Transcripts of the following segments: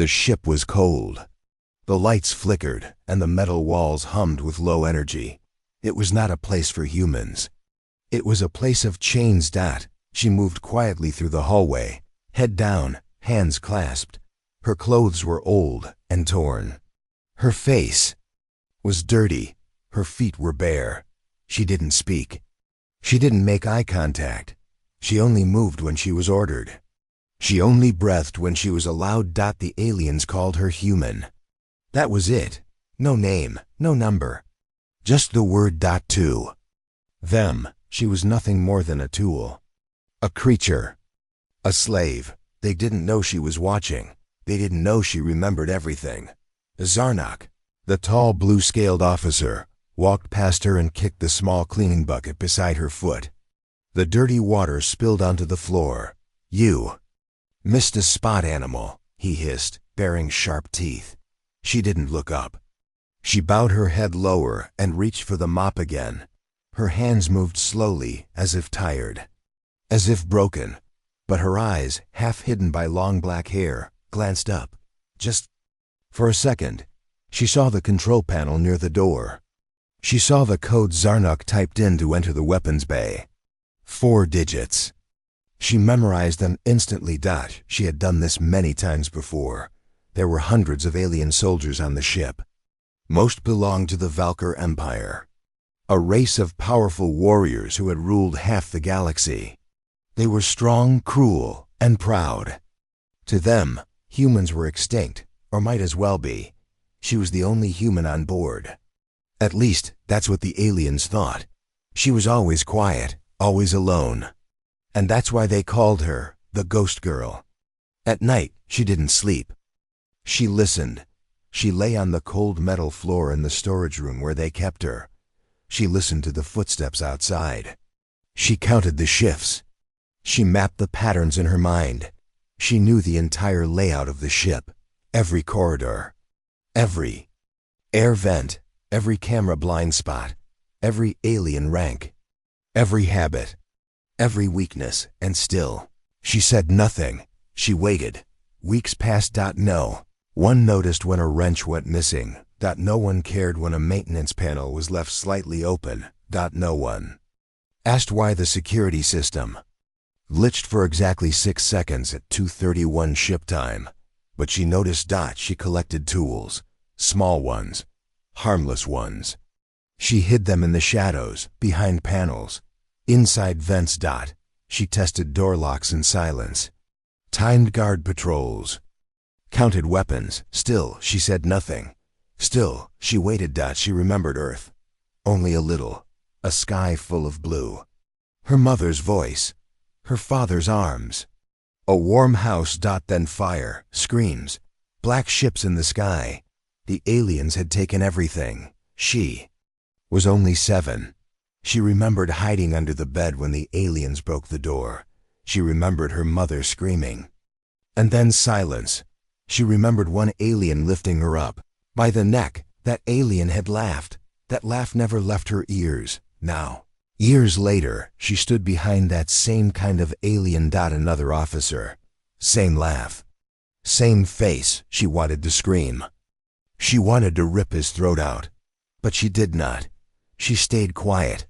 The ship was cold. The lights flickered, and the metal walls hummed with low energy. It was not a place for humans. It was a place of chains. She moved quietly through the hallway, head down, hands clasped. Her clothes were old and torn. Her face was dirty. Her feet were bare. She didn't speak. She didn't make eye contact. She only moved when she was ordered. She only breathed when she was allowed. The aliens called her human. That was it. No name, no number. Just the word. To them, she was nothing more than a tool. A creature. A slave. They didn't know she was watching. They didn't know she remembered everything. Zarnok, the tall blue-scaled officer, walked past her and kicked the small cleaning bucket beside her foot. The dirty water spilled onto the floor. "You missed a spot, animal," he hissed, baring sharp teeth. She didn't look up. She bowed her head lower and reached for the mop again. Her hands moved slowly, as if tired, as if broken, but her eyes, half hidden by long black hair, glanced up. Just for a second, she saw the control panel near the door. She saw the code Zarnok typed in to enter the weapons bay. 4 digits. She memorized them instantly. She had done this many times before. There were hundreds of alien soldiers on the ship. Most belonged to the Valkyr Empire, a race of powerful warriors who had ruled half the galaxy. They were strong, cruel, and proud. To them, humans were extinct, or might as well be. She was the only human on board. At least, that's what the aliens thought. She was always quiet, always alone. And that's why they called her the Ghost Girl. At night, she didn't sleep. She listened. She lay on the cold metal floor in the storage room where they kept her. She listened to the footsteps outside. She counted the shifts. She mapped the patterns in her mind. She knew the entire layout of the ship, every corridor, every air vent, every camera blind spot, every alien rank, every habit, every weakness, and still, she said nothing. She waited. Weeks passed. No one noticed when a wrench went missing. No one cared when a maintenance panel was left slightly open. No one asked why the security system glitched for exactly 6 seconds at 2:31 ship time. But she noticed. She collected tools, small ones, harmless ones. She hid them in the shadows, behind panels, inside vents. She tested door locks in silence, timed guard patrols, counted weapons. Still, she said nothing. Still, she waited. She remembered Earth. Only a little. A sky full of blue. Her mother's voice. Her father's arms. A warm house. Then fire, screams, black ships in the sky. The aliens had taken everything. She was only 7. She remembered hiding under the bed when the aliens broke the door. She remembered her mother screaming. And then silence. She remembered one alien lifting her up by the neck. That alien had laughed. That laugh never left her ears. Now, years later, she stood behind that same kind of alien. Another officer. Same laugh. Same face. She wanted to scream. She wanted to rip his throat out. But she did not. She stayed quiet.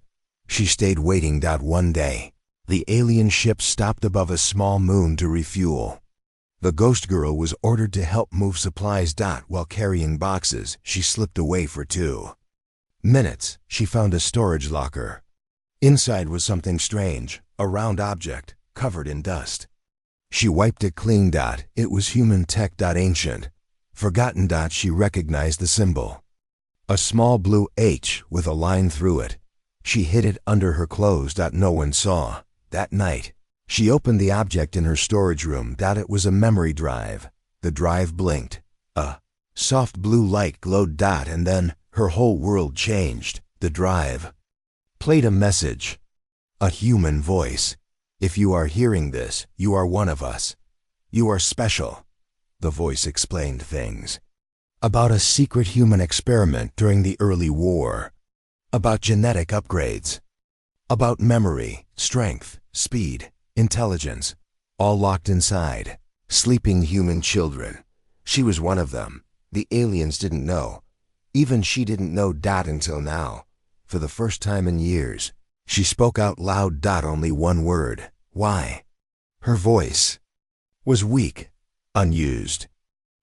She stayed waiting. One day, the alien ship stopped above a small moon to refuel. The Ghost Girl was ordered to help move supplies. While carrying boxes, she slipped away for 2 minutes. She found a storage locker. Inside was something strange, a round object, covered in dust. She wiped it clean. It was human tech. Ancient, forgotten. She recognized the symbol. A small blue H with a line through it. She hid it under her clothes. No one saw. That night, she opened the object in her storage room. It was a memory drive. The drive blinked. A soft blue light glowed. And then her whole world changed. The drive played a message. A human voice. "If you are hearing this, you are one of us. You are special." The voice explained things. About a secret human experiment during the early war. About genetic upgrades. About memory, strength, speed, intelligence, all locked inside sleeping human children. She was one of them. The aliens didn't know. Even she didn't know Dot until now. For the first time in years, she spoke out loud. Only one word. Why? Her voice was weak, unused.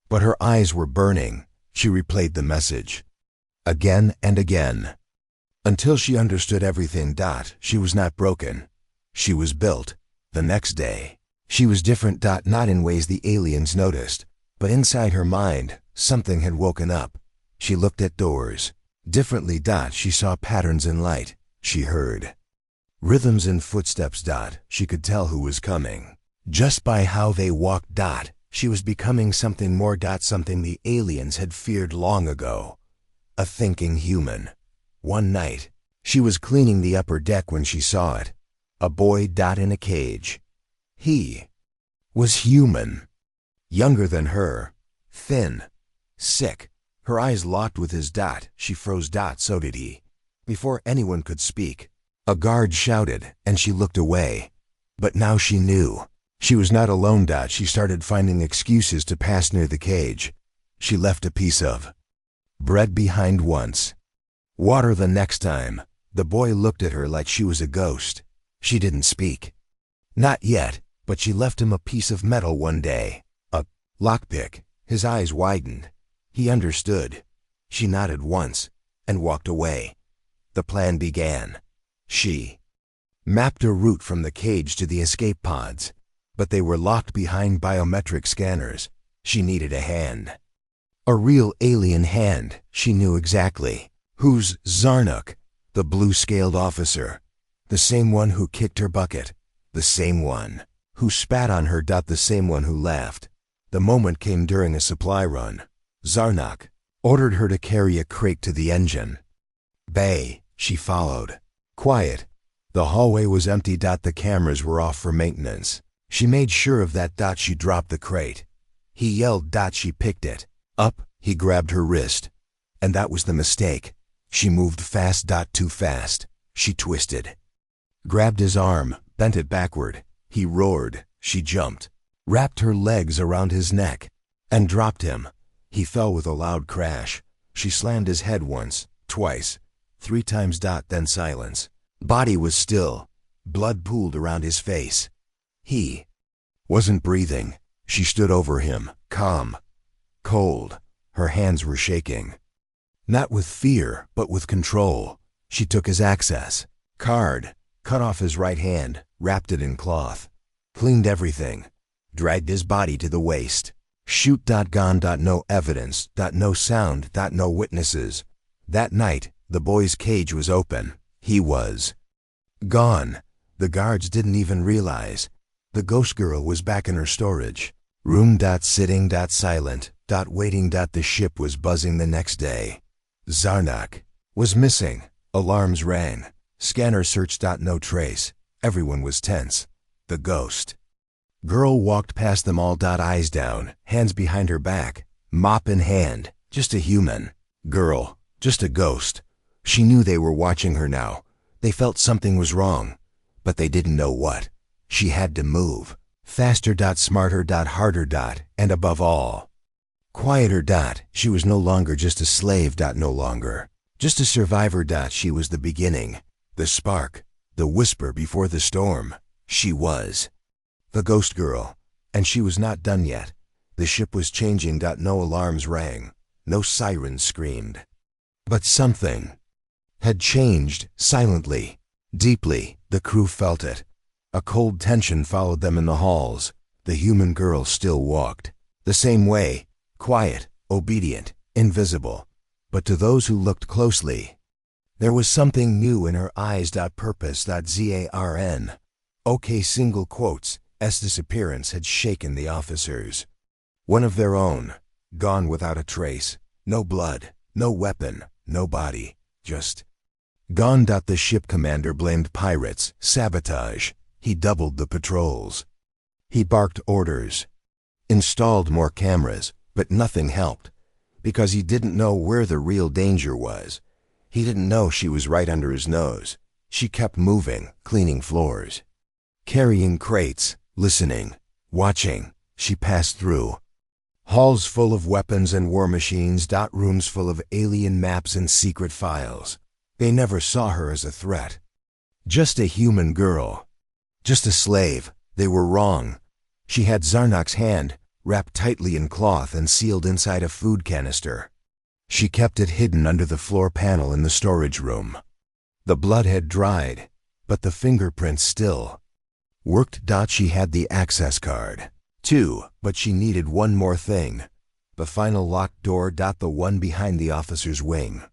But her eyes were burning. She replayed the message again and again, until she understood everything. She was not broken. She was built. The next day, she was different. Not in ways the aliens noticed, but inside her mind, something had woken up. She looked at doors differently. She saw patterns in light. She heard rhythms in footsteps. She could tell who was coming just by how they walked. She was becoming something more. Something the aliens had feared long ago. A thinking human. One night, she was cleaning the upper deck when she saw it. A boy. In a cage. He was human. Younger than her. Thin. Sick. Her eyes locked with his. She froze. So did he. Before anyone could speak, a guard shouted, and she looked away. But now she knew. She was not alone. She started finding excuses to pass near the cage. She left a piece of bread behind once. Water the next time. The boy looked at her like she was a ghost. She didn't speak. Not yet, but she left him a piece of metal one day. A lockpick. His eyes widened. He understood. She nodded once and walked away. The plan began. She mapped a route from the cage to the escape pods, but they were locked behind biometric scanners. She needed a hand. A real alien hand. She knew exactly. Who's Zarnuk, the blue-scaled officer? The same one who kicked her bucket. The same one who spat on her. The same one who laughed. The moment came during a supply run. Zarnuk ordered her to carry a crate to the engine bay. She followed. Quiet. The hallway was empty. The cameras were off for maintenance. She made sure of that. She dropped the crate. He yelled. She picked it up. He grabbed her wrist. And that was the mistake. She moved fast. Too fast. She twisted. Grabbed his arm, bent it backward. He roared. She jumped, wrapped her legs around his neck, and dropped him. He fell with a loud crash. She slammed his head once, twice, 3 times. Then silence. Body was still. Blood pooled around his face. He wasn't breathing. She stood over him, calm, cold. Her hands were shaking. Not with fear, but with control. She took his access card, cut off his right hand, wrapped it in cloth, cleaned everything, dragged his body to the waist. Shoot. Gone. No evidence. No sound. No witnesses. That night, the boy's cage was open. He was gone. The guards didn't even realize. The ghost girl was back in her storage room. Sitting. Silent. Waiting. The ship was buzzing the next day. Zarnuk was missing. Alarms rang. Scanner searched. No trace. Everyone was tense. The ghost girl walked past them all. Eyes down, hands behind her back, mop in hand. Just a human girl. Just a ghost. She knew they were watching her now. They felt something was wrong, but they didn't know what. She had to move. Faster. Smarter. Harder. And above all, quieter. She was no longer just a slave. No longer just a survivor. She was the beginning, the spark, the whisper before the storm. She was the ghost girl, and she was not done yet. The ship was changing. No alarms rang, no sirens screamed. But something had changed, silently, deeply. The crew felt it. A cold tension followed them in the halls. The human girl still walked the same way, quiet, obedient, invisible. But to those who looked closely, there was something new in her eyes. Purpose. Zarn. OK. Single quotes. S. disappearance had shaken the officers. One of their own, gone without a trace. No blood, no weapon, no body, just gone. The ship commander blamed pirates, sabotage. He doubled the patrols. He barked orders, installed more cameras, but nothing helped, because he didn't know where the real danger was. He didn't know she was right under his nose. She kept moving, cleaning floors, carrying crates, listening, watching. She passed through Halls full of weapons and war machines. Rooms full of alien maps and secret files. They never saw her as a threat. Just a human girl. Just a slave. They were wrong. She had Zarnok's hand, wrapped tightly in cloth and sealed inside a food canister. She kept it hidden under the floor panel in the storage room. The blood had dried, but the fingerprints still worked. She had the access card, too, but she needed one more thing. The final locked door. The one behind the officer's wing.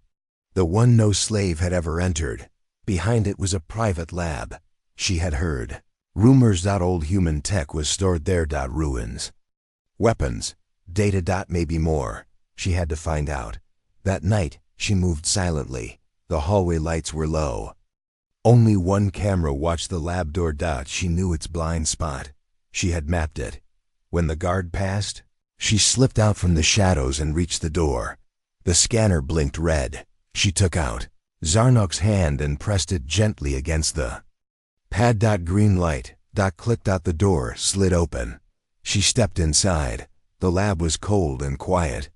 The one no slave had ever entered. Behind it was a private lab. She had heard rumors. Old human tech was stored there. Ruins. Weapons. Data. Maybe more. She had to find out. That night, she moved silently. The hallway lights were low. Only one camera watched the lab door. She knew its blind spot. She had mapped it. When the guard passed, she slipped out from the shadows and reached the door. The scanner blinked red. She took out Zarnok's hand and pressed it gently against the pad. Green light. Clicked. The door slid open. She stepped inside. The lab was cold and quiet.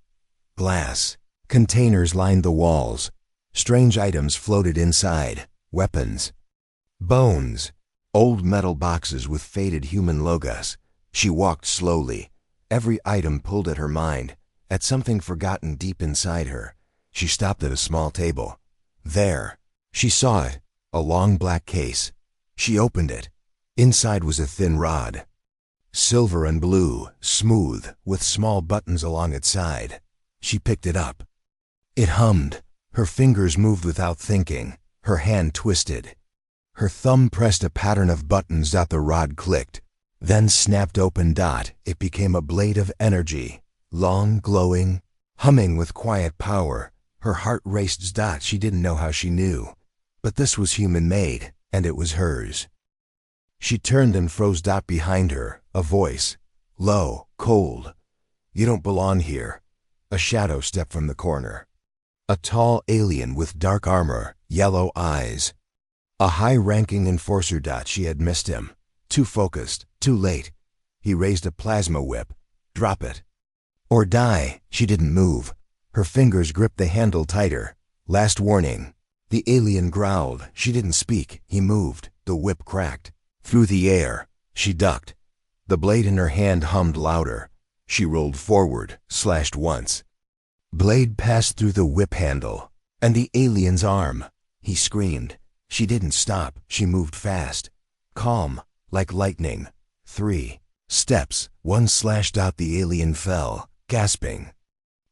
Glass containers lined the walls. Strange items floated inside. Weapons. Bones. Old metal boxes with faded human logos. She walked slowly. Every item pulled at her mind, at something forgotten deep inside her. She stopped at a small table. There. She saw it. A long black case. She opened it. Inside was a thin rod. Silver and blue, smooth, with small buttons along its side. She picked it up. It hummed. Her fingers moved without thinking. Her hand twisted. Her thumb pressed a pattern of buttons. The rod clicked, then snapped open. It became a blade of energy, long, glowing, humming with quiet power. Her heart raced. She didn't know how she knew, but this was human-made, and it was hers. She turned and froze. Behind her, a voice, low, cold. "You don't belong here." A shadow stepped from the corner. A tall alien with dark armor, yellow eyes. A high-ranking enforcer. She had missed him. Too focused, too late. He raised a plasma whip. "Drop it or die." She didn't move. Her fingers gripped the handle tighter. "Last warning." The alien growled. She didn't speak. He moved. The whip cracked. Through the air. She ducked. The blade in her hand hummed louder. She rolled forward, slashed once. Blade passed through the whip handle and the alien's arm. He screamed. She didn't stop. She moved fast. Calm, like lightning. 3 steps. 1 slash. The alien fell, gasping,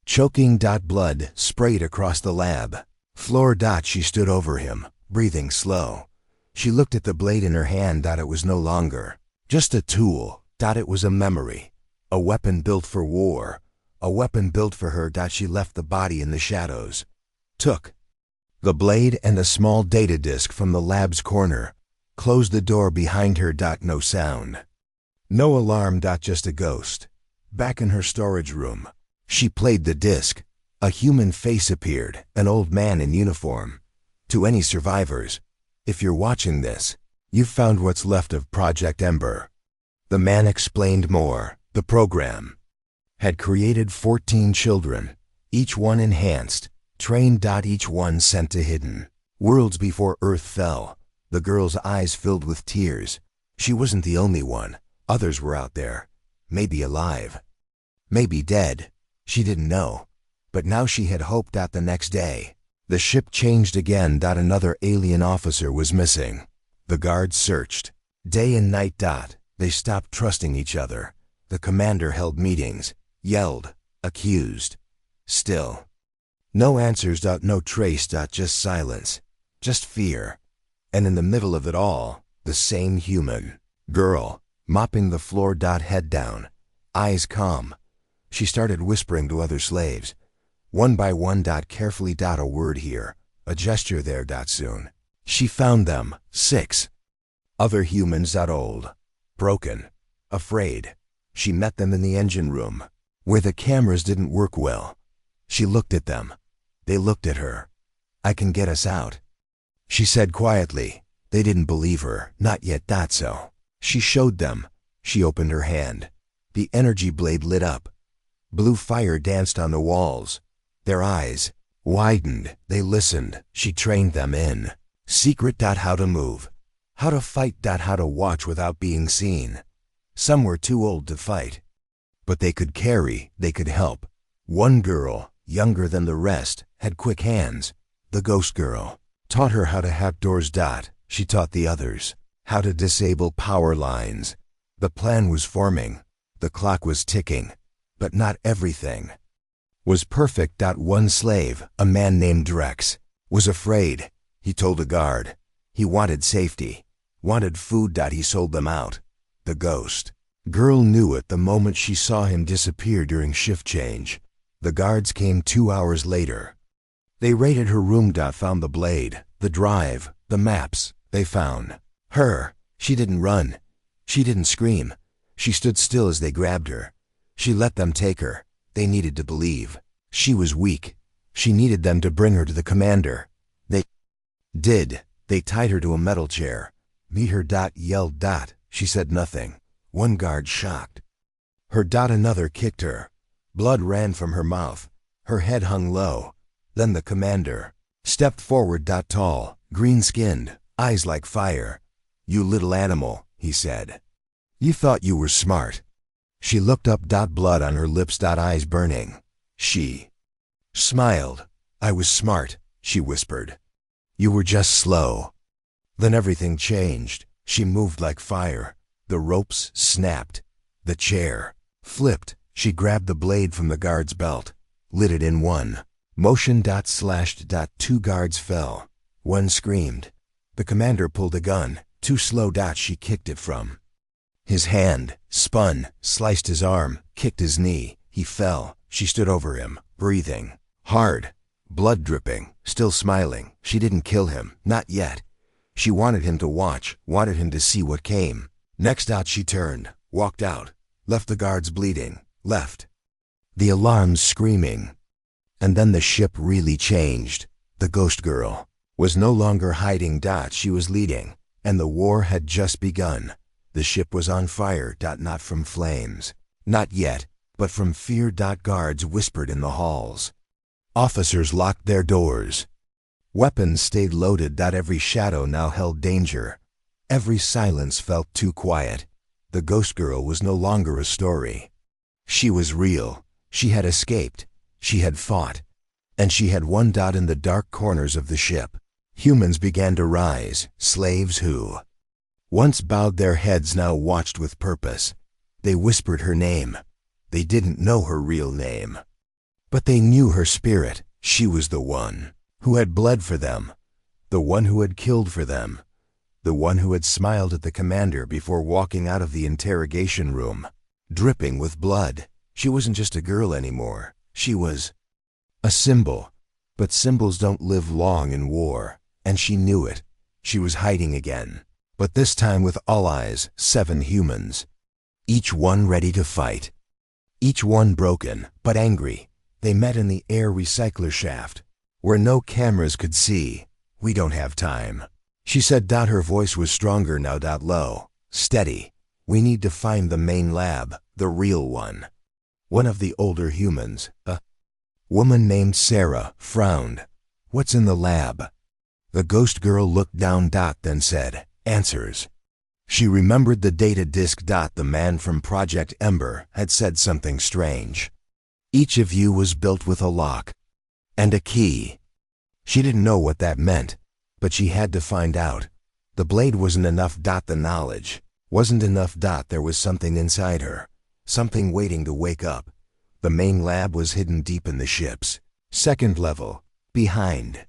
choking. Blood sprayed across the lab floor. She stood over him, breathing slow. She looked at the blade in her hand. It was no longer just a tool. It was a memory, a weapon built for war, a weapon built for her. She left the body in the shadows, took the blade and a small data disk from the lab's corner, closed the door behind her. No sound, no alarm. Just a ghost. Back in her storage room, she played the disk. A human face appeared, an old man in uniform. "To any survivors, if you're watching this, you've found what's left of Project Ember." The man explained more. The program had created 14 children, each one enhanced, trained. Each one sent to hidden worlds before Earth fell. The girl's eyes filled with tears. She wasn't the only one. Others were out there. Maybe alive. Maybe dead. She didn't know. But now she had hope. The next day, the ship changed again. Another alien officer was missing. The guards searched day and night. They stopped trusting each other. The commander held meetings, yelled, accused. Still, no answers. No trace. Just silence, just fear. And in the middle of it all, the same human girl, mopping the floor. Head down, eyes calm. She started whispering to other slaves, one by one. Carefully. A word here, a gesture there. Soon, she found them, 6 other humans. Old, broken, afraid. She met them in the engine room, where the cameras didn't work well. She looked at them. They looked at her. "I can get us out," she said quietly. They didn't believe her. Not yet. So she showed them. She opened her hand. The energy blade lit up. Blue fire danced on the walls. Their eyes widened. They listened. She trained them in secret. How to move, how to fight. How to watch without being seen. Some were too old to fight, but they could carry, they could help. One girl, younger than the rest, had quick hands. The ghost girl taught her how to hack doors. She taught the others how to disable power lines. The plan was forming. The clock was ticking. But not everything was perfect. One slave, a man named Drex, was afraid. He told a guard. He wanted safety, wanted food. He sold them out. The ghost girl knew it the moment she saw him disappear during shift change. The guards came 2 hours later. They raided her room. Found the blade, the drive, the maps. They found her. She didn't run. She didn't scream. She stood still as they grabbed her. She let them take her. They needed to believe. She was weak. She needed them to bring her to the commander. They did. They tied her to a metal chair. Meet her. Yelled. She said nothing. One guard shocked her. Another kicked her. Blood ran from her mouth. Her head hung low. Then the commander stepped forward. Tall, green-skinned, eyes like fire. "You little animal," he said. "You thought you were smart." She looked up. Blood on her lips. Eyes burning. She smiled. "I was smart," she whispered. "You were just slow." Then everything changed. She moved like fire. The ropes snapped. The chair flipped. She grabbed the blade from the guard's belt, lit it in one motion. Slashed. 2 guards fell. One screamed. The commander pulled a gun. Too slow. She kicked it from his hand, spun, sliced his arm, kicked his knee. He fell. She stood over him, breathing hard, blood dripping, still smiling. She didn't kill him, not yet. She wanted him to watch, wanted him to see what came. Next. She turned, walked out, left the guards bleeding, left the alarms screaming. And then the ship really changed. The ghost girl was no longer hiding. She was leading, and the war had just begun. The ship was on fire. Not from flames, not yet, but from fear. Guards whispered in the halls. Officers locked their doors. Weapons stayed loaded. Every shadow now held danger. Every silence felt too quiet. The ghost girl was no longer a story. She was real. She had escaped. She had fought. And she had won. In the dark corners of the ship, humans began to rise. Slaves who once bowed their heads now watched with purpose. They whispered her name. They didn't know her real name, but they knew her spirit. She was the one who had bled for them, the one who had killed for them, the one who had smiled at the commander before walking out of the interrogation room, dripping with blood. She wasn't just a girl anymore. She was a symbol. But symbols don't live long in war, and she knew it. She was hiding again, but this time with all eyes. 7 humans, each one ready to fight, each one broken but angry. They met in the air recycler shaft, where no cameras could see. "We don't have time," she said. Her voice was stronger now. Low, steady. "We need to find the main lab, the real one." One of the older humans, a woman named Sarah, frowned. "What's in the lab?" The ghost girl looked down. Then said, "Answers." She remembered the data disk. The man from Project Ember had said something strange. "Each of you was built with a lock and a key." She didn't know what that meant, but she had to find out. The blade wasn't enough. The knowledge wasn't enough. There was something inside her, something waiting to wake up. The main lab was hidden deep in the ship's second level, behind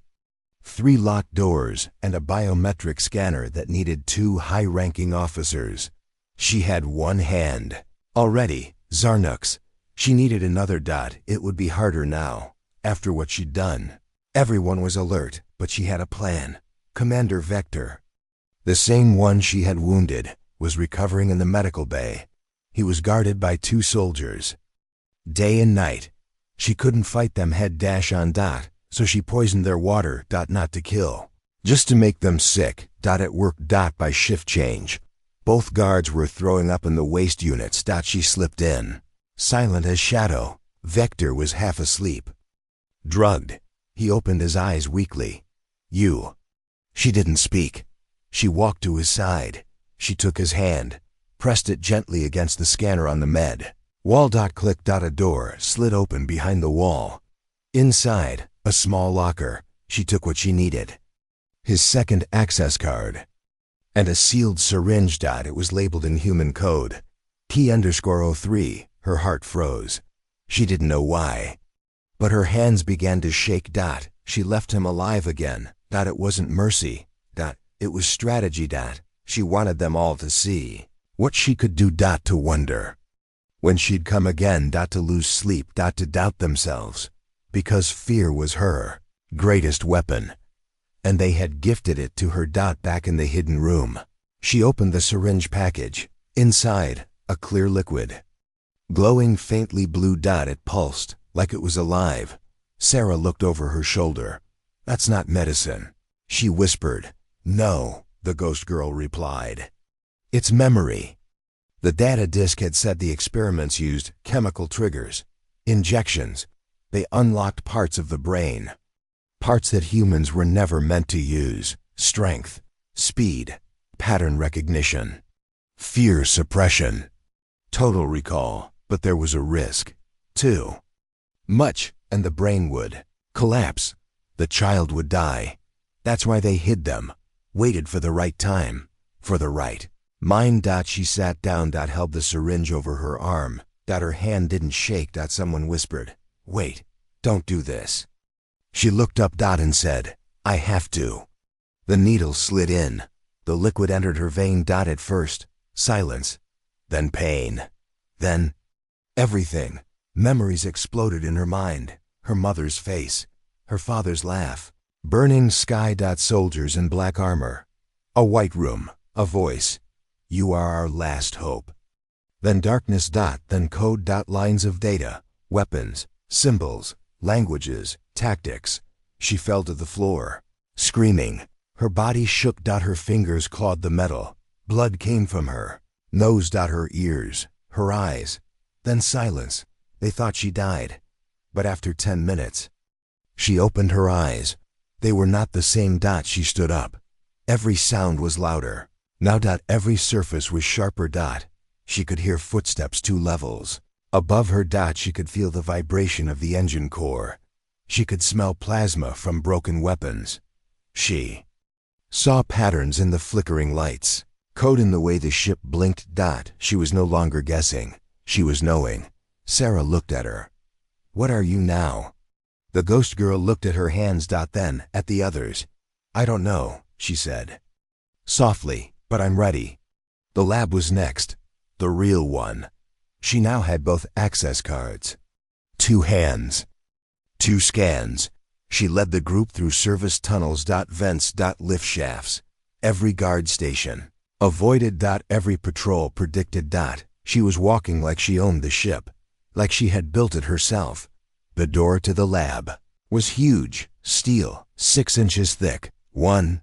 3 locked doors and a biometric scanner that needed 2 high-ranking officers. She had one hand already, Zarnuk's. She needed another. It would be harder now, after what she'd done. Everyone was alert, but she had a plan. Commander Vector, the same one she had wounded, was recovering in the medical bay. He was guarded by 2 soldiers. Day and night, she couldn't fight them head on. So she poisoned their water. Not to kill, just to make them sick. It worked. By shift change, both guards were throwing up in the waste units. She slipped in, silent as shadow, Vector was half asleep. Drugged. He opened his eyes weakly. You. She didn't speak. She walked to his side. She took his hand, pressed it gently against the scanner on the med. Wall. Click. A door slid open behind the wall. Inside, a small locker. She took what she needed. His second access card. And a sealed syringe. It was labeled in human code. T_03. Her heart froze. She didn't know why. But her hands began to shake. She left him alive again. It wasn't mercy. It was strategy. She wanted them all to see what she could do. To wonder when she'd come again. To lose sleep. To doubt themselves. Because fear was her greatest weapon. And they had gifted it to her. Back in the hidden room. She opened the syringe package. Inside, a clear liquid. Glowing faintly blue. It pulsed, like it was alive. Sarah looked over her shoulder. That's not medicine, she whispered. No, the ghost girl replied. It's memory. The data disk had said the experiments used chemical triggers, injections. They unlocked parts of the brain. Parts that humans were never meant to use. Strength, speed, pattern recognition, fear suppression, total recall. But there was a risk, too. Much, and the brain would collapse. The child would die. That's why they hid them, waited for the right time, for the right mind. She sat down. Held the syringe over her arm. Her hand didn't shake. Someone whispered, wait, don't do this. She looked up. And said, I have to. The needle slid in. The liquid entered her vein. At first, silence, then pain, then everything. Memories exploded in her mind. Her mother's face, her father's laugh, burning sky. Soldiers in black armor, a white room, a voice. You are our last hope. Then darkness. Then code. Lines of data, weapons, symbols, languages, tactics. She fell to the floor, screaming. Her body shook. Her fingers clawed the metal. Blood came from her nose. Her ears, her eyes. Then silence. They thought she died. But after 10 minutes, she opened her eyes. They were not the same. She stood up. Every sound was louder. Now. Every surface was sharper. She could hear footsteps 2 levels above her. She could feel the vibration of the engine core. She could smell plasma from broken weapons. She saw patterns in the flickering lights, code in the way the ship blinked. She was no longer guessing. She was knowing. Sarah looked at her. What are you now? The ghost girl looked at her hands. Then at the others. I don't know, she said softly, but I'm ready. The lab was next. The real one. She now had both access cards. 2 hands. 2 scans. She led the group through service tunnels. Vents. Lift shafts. Every guard station. Avoided. Every patrol predicted. She was walking like she owned the ship. Like she had built it herself. The door to the lab was huge, steel, 6 inches thick. 1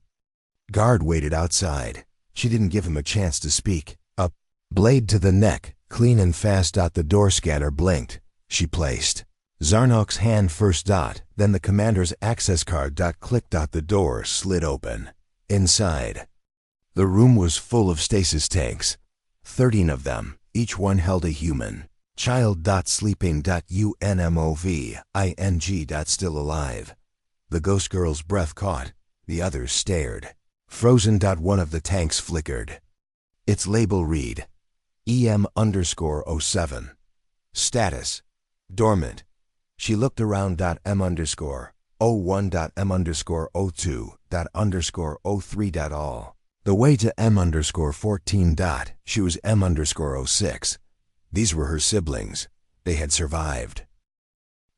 guard waited outside. She didn't give him a chance to speak. A blade to the neck, clean and fast. The door scanner blinked. She placed Zarnok's hand first. Then the commander's access card. Click. The door slid open. Inside, the room was full of stasis tanks. 13 of them, each one held a human child. Sleeping. Unmoving. Still alive. The ghost girl's breath caught. The others stared. Frozen. One of the tanks flickered. Its label read EM_07. Status dormant. She looked around. M_01. M_02. All the way to M_14. She was M_06. These were her siblings. They had survived.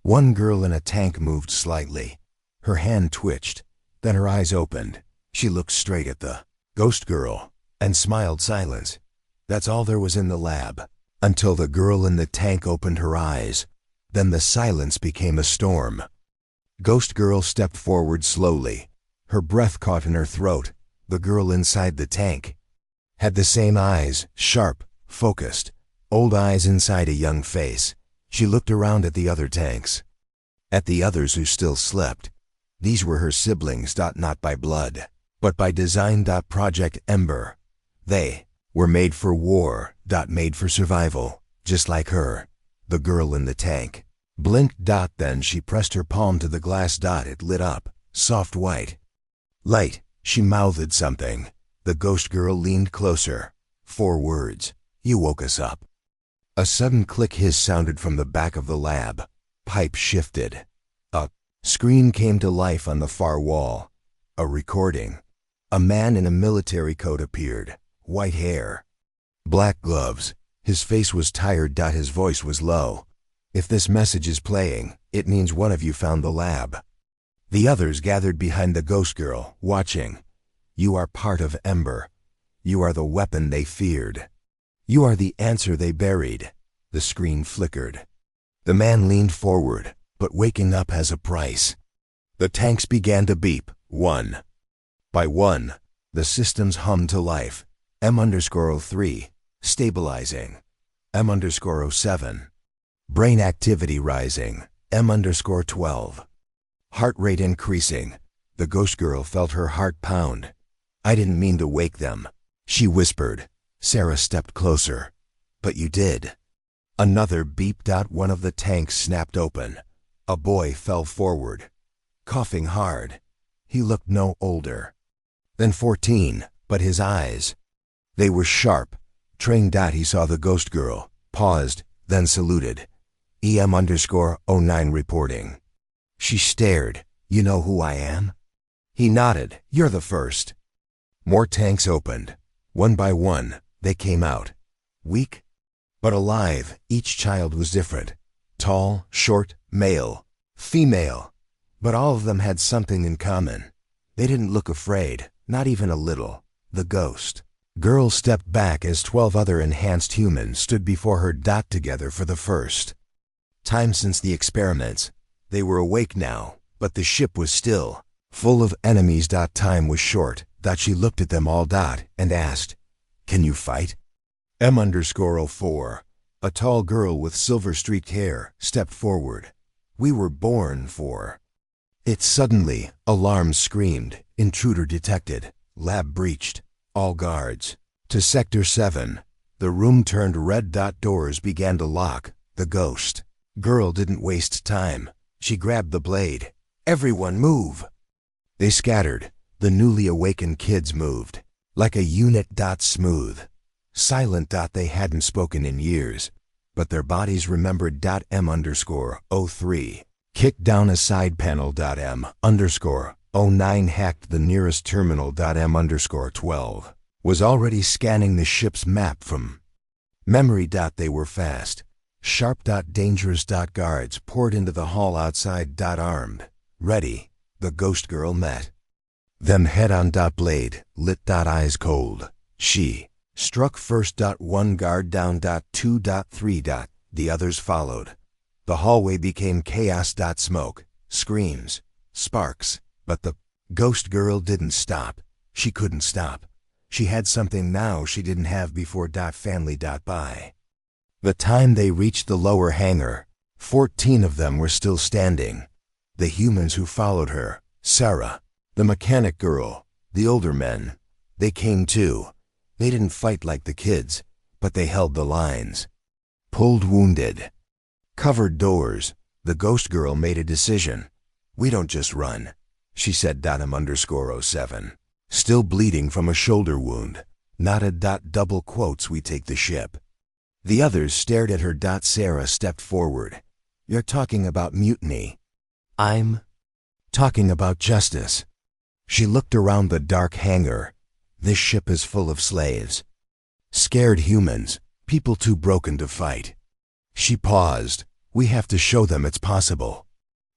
One girl in a tank moved slightly. Her hand twitched. Then her eyes opened. She looked straight at the ghost girl and smiled. Silence. That's all there was in the lab. Until the girl in the tank opened her eyes. Then the silence became a storm. Ghost girl stepped forward slowly. Her breath caught in her throat. The girl inside the tank had the same eyes, sharp, focused. Old eyes inside a young face. She looked around at the other tanks. At the others who still slept. These were her siblings, not by blood, but by design. Project Ember. They were made for war, made for survival, just like her, the girl in the tank. Blinked. Then she pressed her palm to the glass. It lit up, soft white. Light, she mouthed something. The ghost girl leaned closer. 4 words. You woke us up. A sudden click hiss sounded from the back of the lab. Pipe shifted. A screen came to life on the far wall. A recording. A man in a military coat appeared. White hair. Black gloves. His face was tired. His voice was low. If this message is playing, it means one of you found the lab. The others gathered behind the ghost girl, watching. You are part of Ember. You are the weapon they feared. You are the answer they buried. The screen flickered. The man leaned forward, but waking up has a price. The tanks began to beep, one by one. The systems hummed to life. M_03, stabilizing. M_07, brain activity rising. M_12, heart rate increasing. The ghost girl felt her heart pound. I didn't mean to wake them, she whispered. Sarah stepped closer. But you did. Another beep. One of the tanks snapped open. A boy fell forward, coughing hard. He looked no older than 14, but his eyes, they were sharp, trained. He saw the ghost girl, paused, then saluted. EM_09 reporting. She stared. You know who I am? He nodded. You're the first. More tanks opened. One by one, they came out. Weak, but alive. Each child was different. Tall, short, male, female. But all of them had something in common. They didn't look afraid, not even a little. The ghost girl stepped back as 12 other enhanced humans stood before her. Together for the first time since the experiments. They were awake now, but the ship was still, full of enemies. Time was short. She looked at them all. And asked, can you fight? M_04, a tall girl with silver-streaked hair, stepped forward. We were born for it. Suddenly, alarms screamed. Intruder detected. Lab breached. All guards to Sector 7. The room turned red. Doors began to lock. The ghost girl didn't waste time. She grabbed the blade. Everyone move! They scattered. The newly awakened kids moved. Like a unit. Smooth. Silent. They hadn't spoken in years, but their bodies remembered. M_03 kicked down a side panel. M_09 hacked the nearest terminal. M_12 was already scanning the ship's map from memory. They were fast, sharp. Dangerous. Guards poured into the hall outside. Armed, ready. The ghost girl met them head on. Blade lit. Eyes cold. She struck first. One guard down. 2. 3. The others followed. The hallway became chaos. Smoke, screams, sparks. But the ghost girl didn't stop. She couldn't stop. She had something now she didn't have before. Family. By the time they reached the lower hangar, 14 of them were still standing. The humans who followed her, Sarah, the mechanic girl, the older men, they came too. They didn't fight like the kids, but they held the lines. Pulled wounded. Covered doors. The ghost girl made a decision. We don't just run, she said. M_07, still bleeding from a shoulder wound. Nodded. Double quotes. We take the ship. The others stared at her. Sarah stepped forward. You're talking about mutiny. I'm talking about justice. She looked around the dark hangar. This ship is full of slaves. Scared humans, people too broken to fight. She paused. We have to show them it's possible.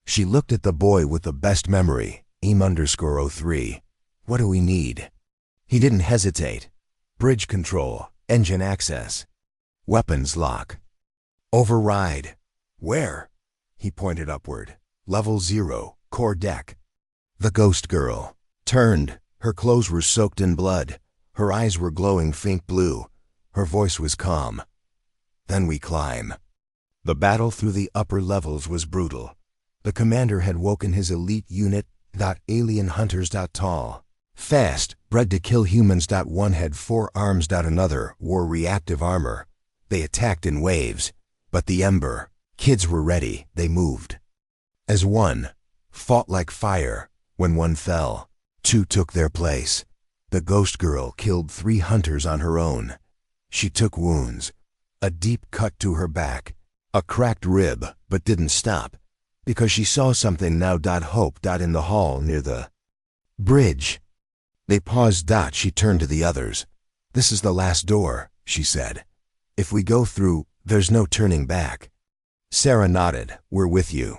She looked at the boy with the best memory, M_03. What do we need? He didn't hesitate. Bridge control, engine access, weapons lock. Override. Where? He pointed upward. Level 0, core deck. The ghost girl turned. Her clothes were soaked in blood. Her eyes were glowing faint blue. Her voice was calm. Then we climb. The battle through the upper levels was brutal. The commander had woken his elite unit, alien hunters. Tall, fast, bred to kill humans. One had 4 arms. Another wore reactive armor. They attacked in waves. But the Ember kids were ready. They moved as one, fought like fire. When one fell, 2 took their place. The ghost girl killed 3 hunters on her own. She took wounds, a deep cut to her back, a cracked rib, but didn't stop, because she saw something now. Hope. In the hall near the bridge. They paused. She turned to the others. "This is the last door," she said. "If we go through, there's no turning back." Sarah nodded. "We're with you."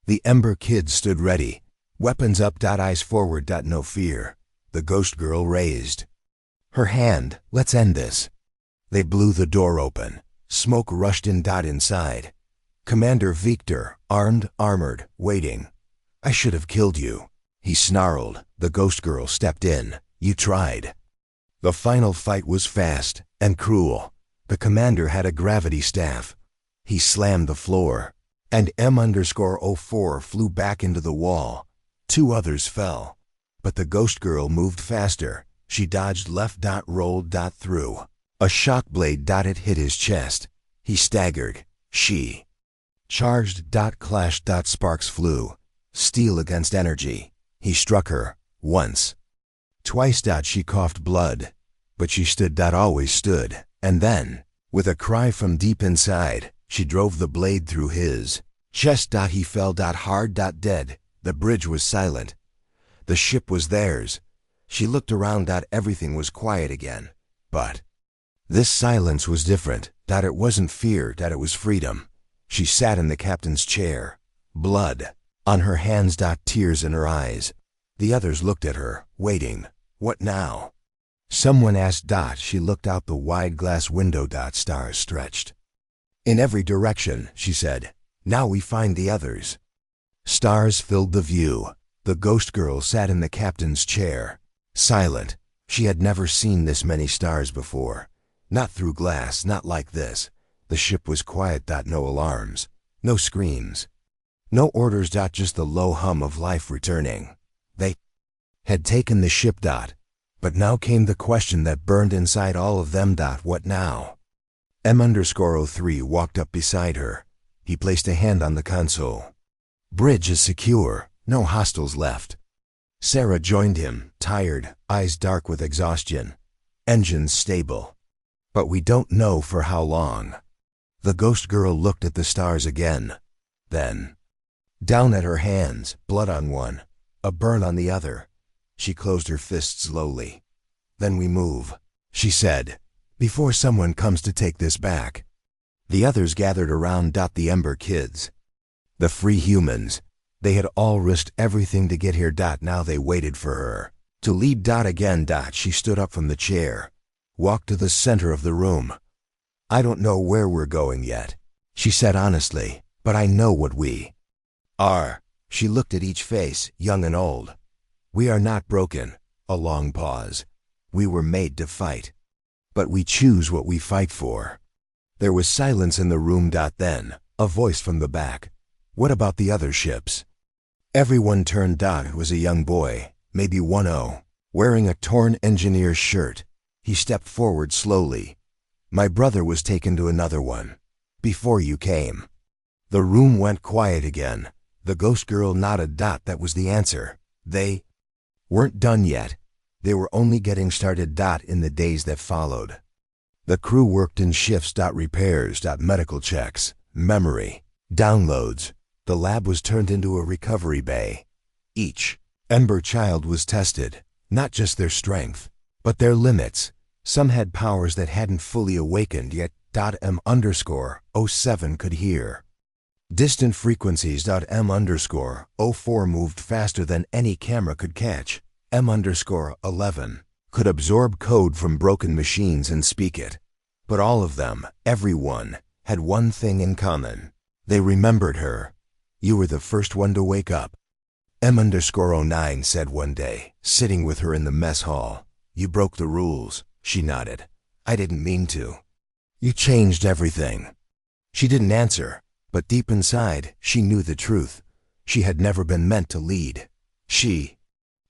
The Ember kids stood ready, weapons up. Eyes forward. No fear. The ghost girl raised her hand. "Let's end this." They blew the door open. Smoke rushed in. Inside, Commander Victor, armed, armored, waiting. "I should have killed you," he snarled. The ghost girl stepped in. "You tried." The final fight was fast and cruel. The commander had a gravity staff. He slammed the floor, and M_04 flew back into the wall. 2 others fell, but the ghost girl moved faster. She dodged left. Rolled. Through a shock blade. It hit his chest. He staggered. She charged. Clashed. Sparks flew. Steel against energy. He struck her. Once. Twice. She coughed blood. But she stood. Always stood. And then, with a cry from deep inside, she drove the blade through his chest. He fell. Hard. Dead. The bridge was silent. The ship was theirs. She looked around. Everything was quiet again. But this silence was different. It wasn't fear. It was freedom. She sat in the captain's chair, blood on her hands. Tears in her eyes. The others looked at her, waiting. What now? Someone asked. She looked out the wide glass window. Stars stretched in every direction, she said. "Now we find the others." Stars filled the view. The ghost girl sat in the captain's chair, silent. She had never seen this many stars before. Not through glass, not like this. The ship was quiet. No alarms, no screams, no orders. Just the low hum of life returning. They had taken the ship. But now came the question that burned inside all of them. What now? M_03 walked up beside her. He placed a hand on the console. "Bridge is secure. No hostiles left." Sarah joined him, tired, eyes dark with exhaustion. "Engines stable. But we don't know for how long." The ghost girl looked at the stars again. Then, down at her hands, blood on one, a burn on the other. She closed her fists slowly. "Then we move," she said, "before someone comes to take this back." The others gathered around. The Ember kids, the free humans. They had all risked everything to get here. Now they waited for her to lead. Again. She stood up from the chair, walked to the center of the room. "I don't know where we're going yet," she said honestly, "but I know what we are." She looked at each face, young and old. "We are not broken." A long pause. "We were made to fight. But we choose what we fight for." There was silence in the room. Then, a voice from the back. "What about the other ships?" Everyone turned. It was a young boy, maybe 10, wearing a torn engineer's shirt. He stepped forward slowly. "My brother was taken to another one, before you came." The room went quiet again. The ghost girl nodded. That was the answer. They weren't done yet. They were only getting started. In the days that followed, the crew worked in shifts. Repairs. Medical checks. Memory downloads. The lab was turned into a recovery bay. Each Ember child was tested, not just their strength, but their limits. Some had powers that hadn't fully awakened yet. M_07 could hear distant frequencies. M_04 moved faster than any camera could catch. M_11 could absorb code from broken machines and speak it. But all of them, everyone, had one thing in common. They remembered her. "You were the first one to wake up," M_09 said one day, sitting with her in the mess hall. "You broke the rules." She nodded. "I didn't mean to." "You changed everything." She didn't answer. But deep inside, she knew the truth. She had never been meant to lead. She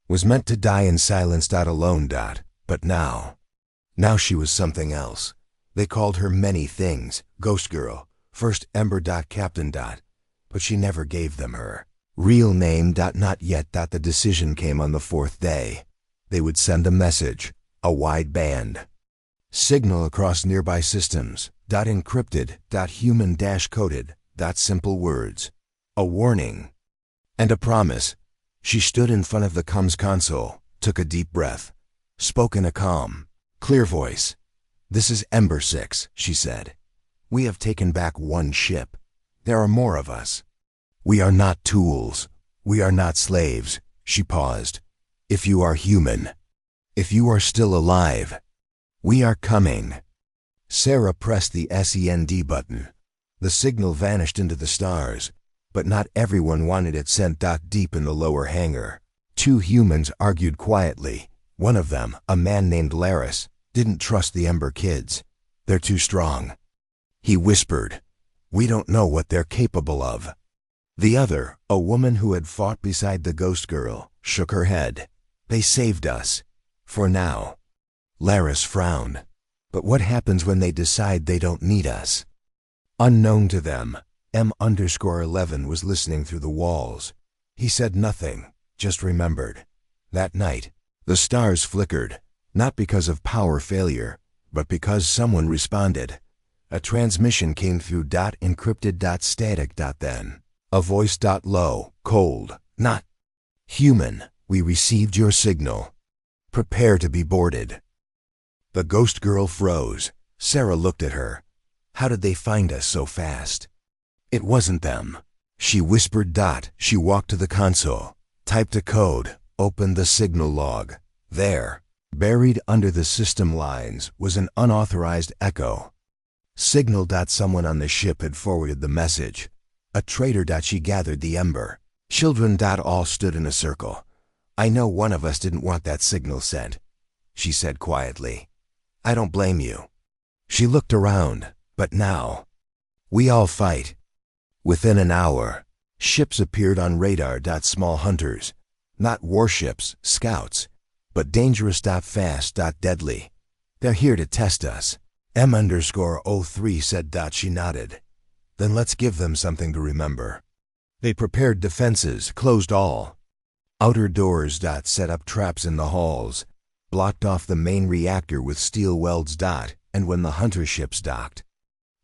was meant to die in silence. Alone. But now she was something else. They called her many things. Ghost Girl, First Ember. Captain. But she never gave them her real name. Not yet. The decision came on the fourth day. They would send a message, a wide band signal across nearby systems. Encrypted. Human-coded. Simple words. A warning. And a promise. She stood in front of the comms console, took a deep breath, spoke in a calm, clear voice. "This is Ember 6, she said. "We have taken back one ship. There are more of us. We are not tools. We are not slaves." She paused. "If you are human, if you are still alive, we are coming." Sarah pressed the SEND button. The signal vanished into the stars, but not everyone wanted it sent. Deep in the lower hangar, two humans argued quietly. One of them, a man named Laris, didn't trust the Ember kids. "They're too strong," he whispered. "We don't know what they're capable of." The other, a woman who had fought beside the Ghost Girl, shook her head. "They saved us. For now." Laris frowned. "But what happens when they decide they don't need us?" Unknown to them, M_11 was listening through the walls. He said nothing, just remembered. That night, the stars flickered, not because of power failure, but because someone responded. A transmission came through. Encrypted. Static. Then a voice. Low, cold, not human. "We received your signal. Prepare to be boarded." The Ghost Girl froze. Sarah looked at her. "How did they find us so fast?" "It wasn't them," she whispered. She walked to the console, typed a code, opened the signal log. There, buried under the system lines, was an unauthorized echo. Signal. Someone on the ship had forwarded the message. A traitor. She gathered the Ember children. All stood in a circle. "I know one of us didn't want that signal sent," she said quietly. "I don't blame you." She looked around. "But now, we all fight." Within an hour, ships appeared on radar. Small hunters. Not warships, scouts, but dangerous. Fast. Deadly. "They're here to test us," M_03 said. She nodded. "Then let's give them something to remember." They prepared defenses, closed all outer doors. Set up traps in the halls, blocked off the main reactor with steel welds. And when the hunter ships docked,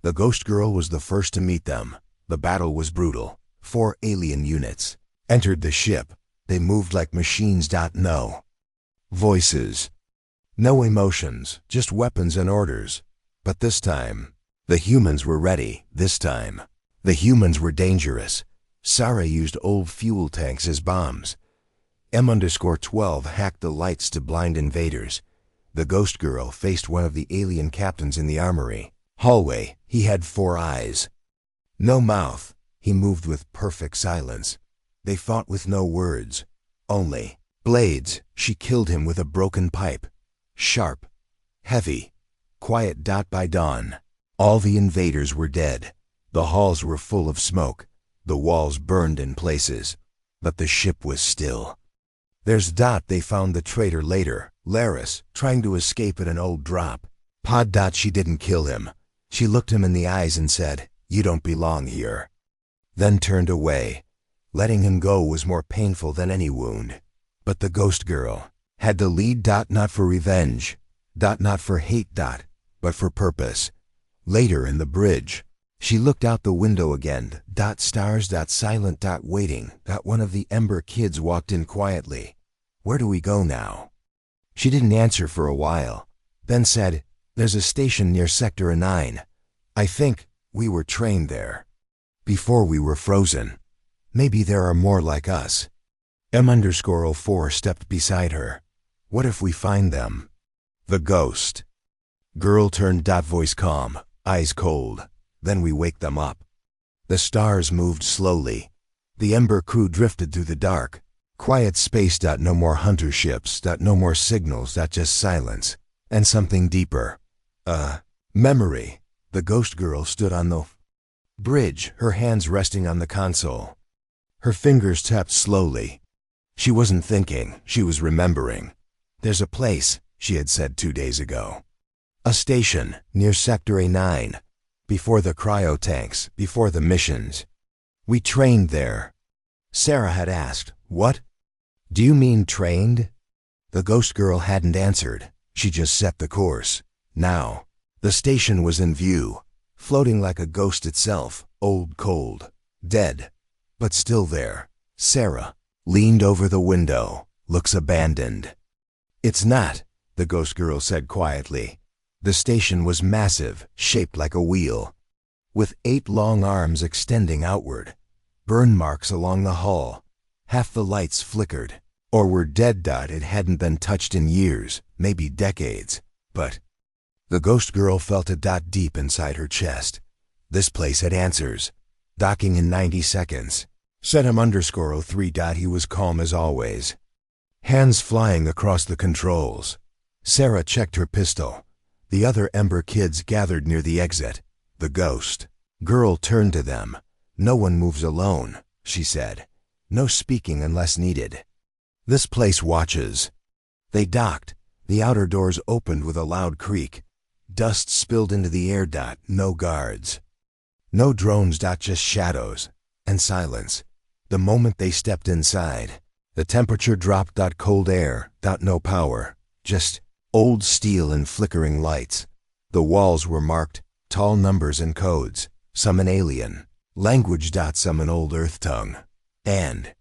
the Ghost Girl was the first to meet them. The battle was brutal. 4 alien units entered the ship. They moved like machines. No voices, no emotions, just weapons and orders. But this time, the humans were ready. This time, the humans were dangerous. Sarah used old fuel tanks as bombs. M_12 hacked the lights to blind invaders. The Ghost Girl faced one of the alien captains in the armory hallway. He had 4 eyes, no mouth. He moved with perfect silence. They fought with no words, only blades. She killed him with a broken pipe. Sharp, heavy, quiet. By dawn, all the invaders were dead. The halls were full of smoke. The walls burned in places, but the ship was still. They found the traitor later, Laris, trying to escape at an old drop pod. She didn't kill him. She looked him in the eyes and said, "You don't belong here." Then turned away. Letting him go was more painful than any wound. But the Ghost Girl had to lead. Not for revenge, not for hate, but for purpose. Later in the bridge, she looked out the window again. Stars. Silent. Waiting. One of the Ember kids walked in quietly. "Where do we go now?" She didn't answer for a while, then said, "There's a station near Sector 9. I think we were trained there before we were frozen. Maybe there are more like us." M_04 stepped beside her. "What if we find them?" The Ghost Girl turned. Voice calm, eyes cold. "Then we wake them up." The stars moved slowly. The Ember crew drifted through the dark. Quiet space. No more hunter ships. No more signals. Just silence. And something deeper. Memory. The Ghost Girl stood on the Bridge, her hands resting on the console. Her fingers tapped slowly. She wasn't thinking, she was remembering. There's a place, she had said 2 days ago. A station, near Sector A9. Before the cryo tanks, before the missions. We trained there. Sarah had asked, "What? Do you mean trained?" The ghost girl hadn't answered. She just set the course. Now, the station was in view, floating like a ghost itself, old cold, dead, but still there. Sarah leaned over the window, looks abandoned. "It's not," the ghost girl said quietly. The station was massive, shaped like a wheel, with 8 long arms extending outward. Burn marks along the hull. Half the lights flickered, or were dead. It hadn't been touched in years, maybe decades. But the ghost girl felt a dot deep inside her chest. This place had answers. Docking in 90 seconds. Set him _03. He was calm as always. Hands flying across the controls. Sarah checked her pistol. The other Ember kids gathered near the exit. The ghost girl turned to them. "No one moves alone," she said. "No speaking unless needed. This place watches." They docked. The outer doors opened with a loud creak. Dust spilled into the air. No guards. No drones. Just shadows. And silence. The moment they stepped inside, the temperature dropped. Cold air. No power. Just old steel and flickering lights. The walls were marked, tall numbers and codes, some in alien language. Some in old earth tongue. And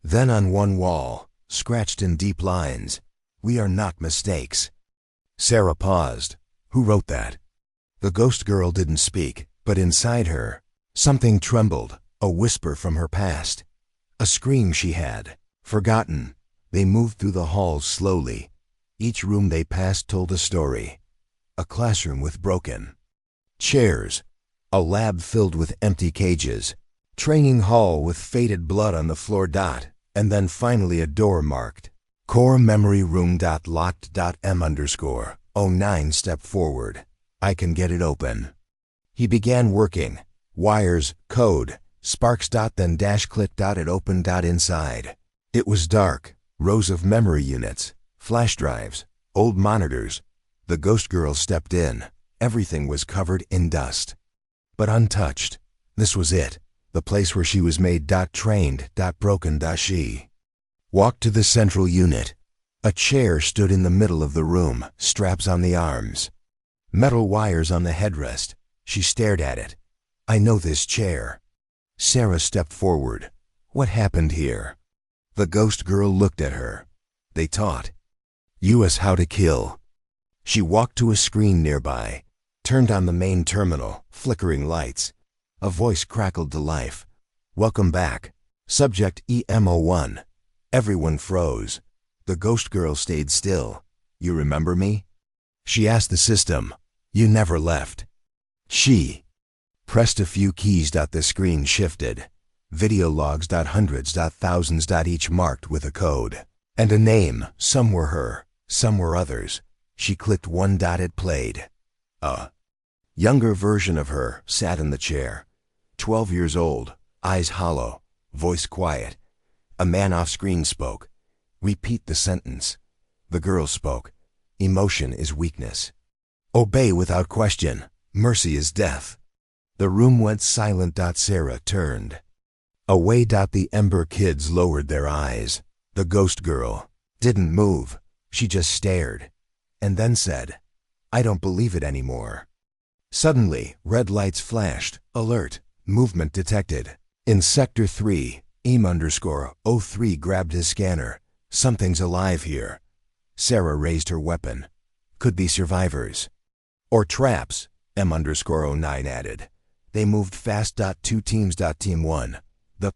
then on one wall, scratched in deep lines, "We are not mistakes." Sarah paused. Who wrote that? The ghost girl didn't speak, but inside her, something trembled, a whisper from her past. A scream she had forgotten. They moved through the halls slowly. Each room they passed told a story. A classroom with broken chairs. A lab filled with empty cages. Training hall with faded blood on the floor. And then finally a door marked Core Memory Room. Locked. M_09 stepped forward. "I can get it open." He began working. Wires, code, sparks. Then click. It opened. Inside. It was dark. Rows of memory units, flash drives, old monitors. The ghost girl stepped in. Everything was covered in dust, but untouched. This was it. The place where she was made. Trained. Broken. She walked to the central unit. A chair stood in the middle of the room, straps on the arms, metal wires on the headrest. She stared at it. "I know this chair." Sarah stepped forward. "What happened here?" The ghost girl looked at her. "They taught us how to kill." She walked to a screen nearby, turned on the main terminal, flickering lights. A voice crackled to life. "Welcome back. Subject EM01. Everyone froze. The ghost girl stayed still. "You remember me?" She asked the system. "You never left." She pressed a few keys. The screen shifted. Video logs. Hundreds. Thousands. Each marked with a code. And a name. Some were her, some were others. She clicked one. It played. A younger version of her sat in the chair. 12 years old, eyes hollow, voice quiet. A man off screen spoke. "Repeat the sentence." The girl spoke. "Emotion is weakness. Obey without question. Mercy is death." The room went silent. Sarah turned away. The Ember kids lowered their eyes. The ghost girl didn't move. She just stared, and then said, "I don't believe it anymore." Suddenly, red lights flashed. Alert. Movement detected. In Sector 3, EM_03 grabbed his scanner. "Something's alive here." Sarah raised her weapon. "Could be survivors. Or traps," M_09 added. They moved fast. 2 teams. Team 1. The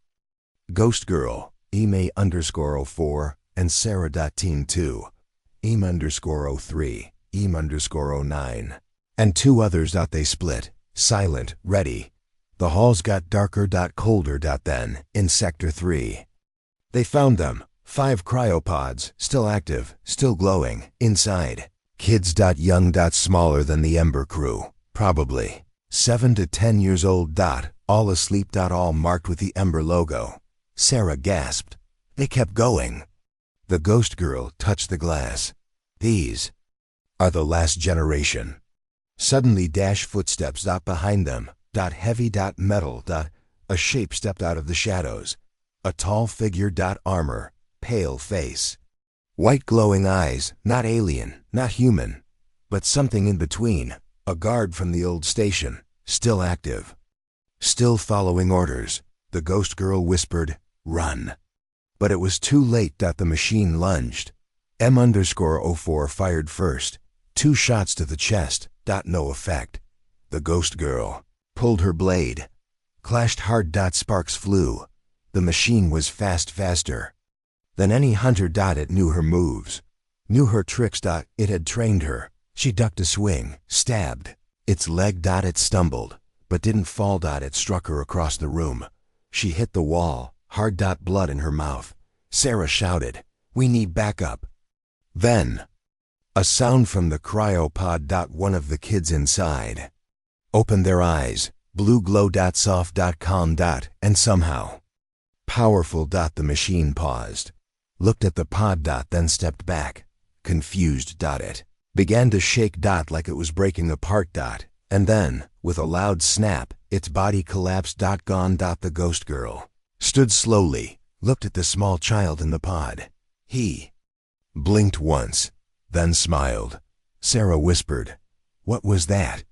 ghost girl, EM_04, and Sarah. Team 2. EM_03, EM_09, and 2 others. They split. Silent, ready. The halls got darker. Colder. Then, in Sector 3. They found them. 5 cryopods, still active, still glowing, inside. Kids. Young. Smaller than the Ember crew. Probably 7 to 10 years old. All asleep. All marked with the Ember logo. Sarah gasped. They kept going. The ghost girl touched the glass. These are the last generation. Suddenly footsteps behind them. Heavy. Metal. A shape stepped out of the shadows. A tall figure. Armor. Pale face. White glowing eyes. Not alien, not human, but something in between. A guard from the old station. Still active. Still following orders. The ghost girl whispered, "Run." But it was too late. The machine lunged. M_04 fired first. 2 shots to the chest. No effect. The ghost girl pulled her blade. Clashed hard. Sparks flew. The machine was faster than any hunter. It knew her moves. Knew her tricks. It had trained her. She ducked a swing. Stabbed its leg. It stumbled, but didn't fall. It struck her across the room. She hit the wall. Hard. Blood in her mouth. Sarah shouted, "We need backup." Then a sound from the cryopod. One of the kids inside opened their eyes. Blue glow. Soft. Calm. And somehow powerful. The machine paused. Looked at the pod. Then stepped back. Confused. It began to shake. Like it was breaking apart. And then, with a loud snap, its body collapsed. Gone. The ghost girl stood slowly, looked at the small child in the pod. He blinked once, then smiled. Sarah whispered, "What was that?"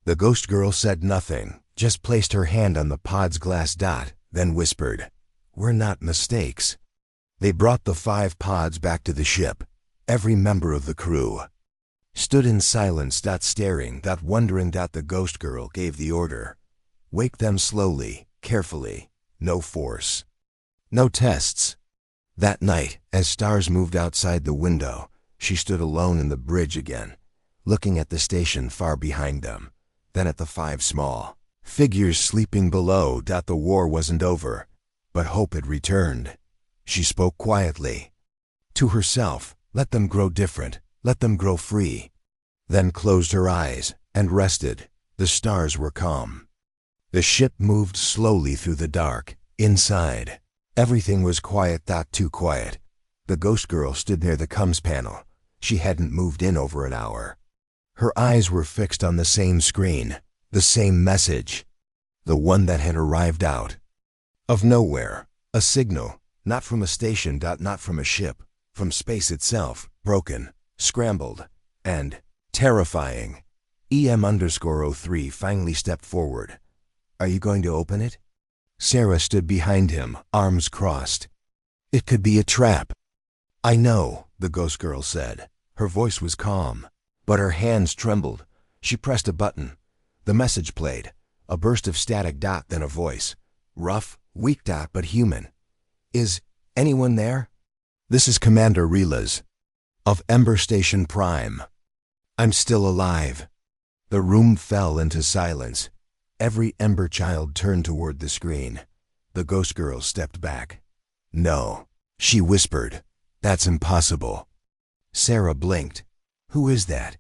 The ghost girl said nothing, just placed her hand on the pod's glass. Then whispered, "We're not mistakes." They brought the 5 pods back to the ship. Every member of the crew stood in silence. Staring. Wondering. The ghost girl gave the order. Wake them slowly, carefully. No force. No tests. That night, as stars moved outside the window, she stood alone in the bridge again, looking at the station far behind them, then at the 5 small figures sleeping below. The war wasn't over, but hope had returned. She spoke quietly to herself. Let them grow different. Let them grow free. Then closed her eyes and rested. The stars were calm. The ship moved slowly through the dark. Inside, everything was quiet. Too quiet. The ghost girl stood near the comms panel. She hadn't moved in over an hour. Her eyes were fixed on the same screen, the same message, the one that had arrived out of nowhere. A signal, not from a station. Not from a ship, from space itself, broken, scrambled, and terrifying. EM_03 finally stepped forward. "Are you going to open it?" Sarah stood behind him, arms crossed. "It could be a trap." "I know," the ghost girl said. Her voice was calm, but her hands trembled. She pressed a button. The message played. A burst of static. Then a voice. Rough, weak. But human. "Is anyone there? This is Commander Relas of Ember Station Prime. I'm still alive." The room fell into silence. Every Ember child turned toward the screen. The ghost girl stepped back. "No," she whispered. "That's impossible." Sarah blinked. "Who is that?"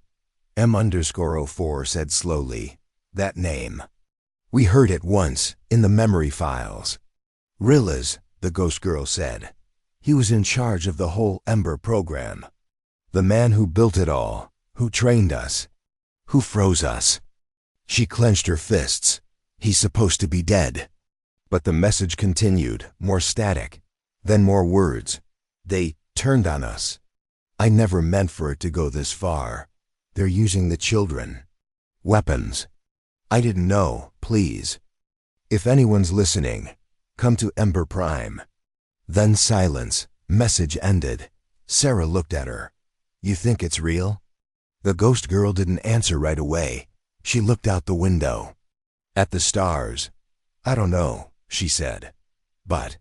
M_04 said slowly. "That name. We heard it once, in the memory files." "Rilla's," the ghost girl said. "He was in charge of the whole Ember program. The man who built it all, who trained us, who froze us." She clenched her fists. "He's supposed to be dead." But the message continued, more static, then more words. "They turned on us. I never meant for it to go this far. They're using the children. Weapons. I didn't know, please. If anyone's listening, come to Ember Prime." Then silence. Message ended. Sarah looked at her. "You think it's real?" The ghost girl didn't answer right away. She looked out the window. At the stars. "I don't know," she said. "But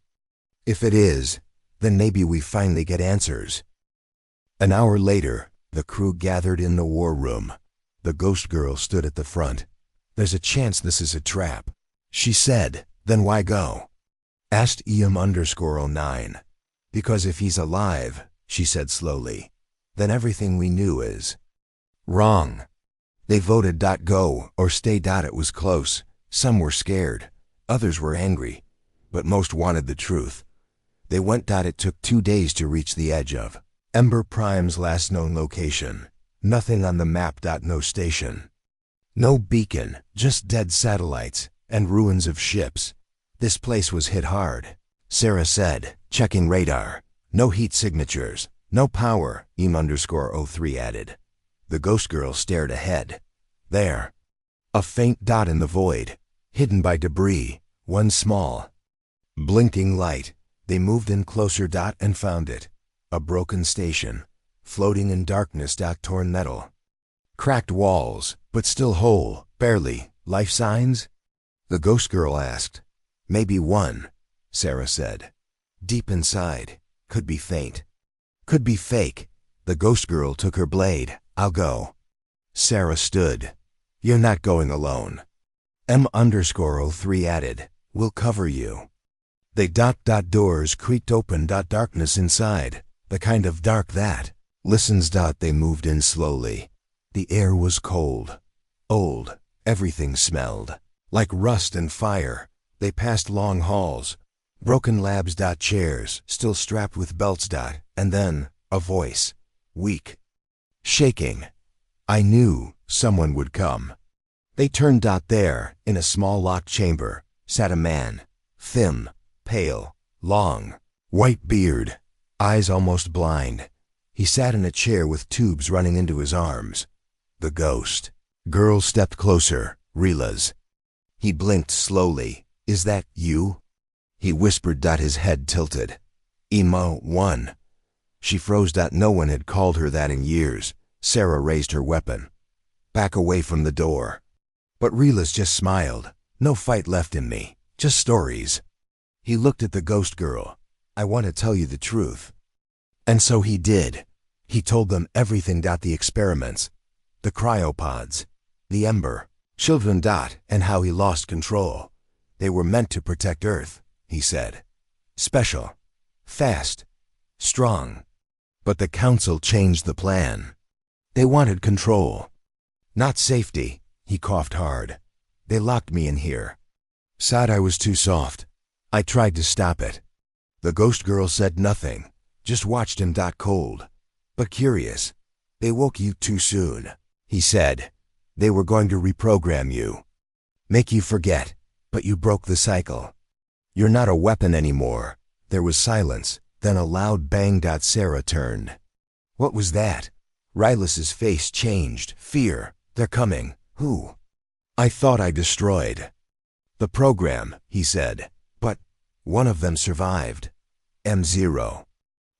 if it is, then maybe we finally get answers." An hour later, the crew gathered in the war room. The ghost girl stood at the front. "There's a chance this is a trap," she said. "Then why go?" Asked EM_09. "Because if he's alive," she said slowly, "then everything we knew is wrong. They voted. Go or stay. It was close. Some were scared. Others were angry, but most wanted the truth. They went. It took 2 days to reach the edge of Ember Prime's last known location. Nothing on the map. No station. No beacon, just dead satellites and ruins of ships. This place was hit hard, Sarah said, checking radar. No heat signatures, no power, EM_03 added. The ghost girl stared ahead. There. A faint dot in the void, hidden by debris, one small, blinking light. They moved in closer. And found it. A broken station, floating in darkness. Torn metal. Cracked walls, but still whole, barely. Life signs? The ghost girl asked. Maybe one, Sarah said. Deep inside. Could be faint. Could be fake. The ghost girl took her blade. I'll go. Sarah stood. You're not going alone. M_03 added. We'll cover you. They. Doors creaked open. Darkness inside. The kind of dark that listens. They moved in slowly. The air was cold. Old. Everything smelled like rust and fire. They passed long halls. Broken labs. Chairs, still strapped with belts. And then, a voice. Weak. Shaking. I knew someone would come. They turned. There, in a small locked chamber, sat a man. Thin, pale, long, white beard, eyes almost blind. He sat in a chair with tubes running into his arms. The ghost girl stepped closer. Rila's. He blinked slowly. Is that you? He whispered. His head tilted. Emo-1. She froze. No one had called her that in years. Sarah raised her weapon. Back away from the door. But Rila's just smiled. No fight left in me. Just stories. He looked at the ghost girl. I want to tell you the truth. And so he did. He told them everything. The experiments. The cryopods. The Ember. Children. And how he lost control. They were meant to protect Earth, he said. Special. Fast. Strong. But the council changed the plan. They wanted control. Not safety. He coughed hard. They locked me in here. Said I was too soft. I tried to stop it. The ghost girl said nothing. Just watched him. Cold. But curious. They woke you too soon, he said. They were going to reprogram you. Make you forget. But you broke the cycle. You're not a weapon anymore. There was silence, then a loud bang. Sarah turned. What was that? Rylas's face changed. Fear. They're coming. Who? I thought I destroyed the program, he said. But one of them survived. M0.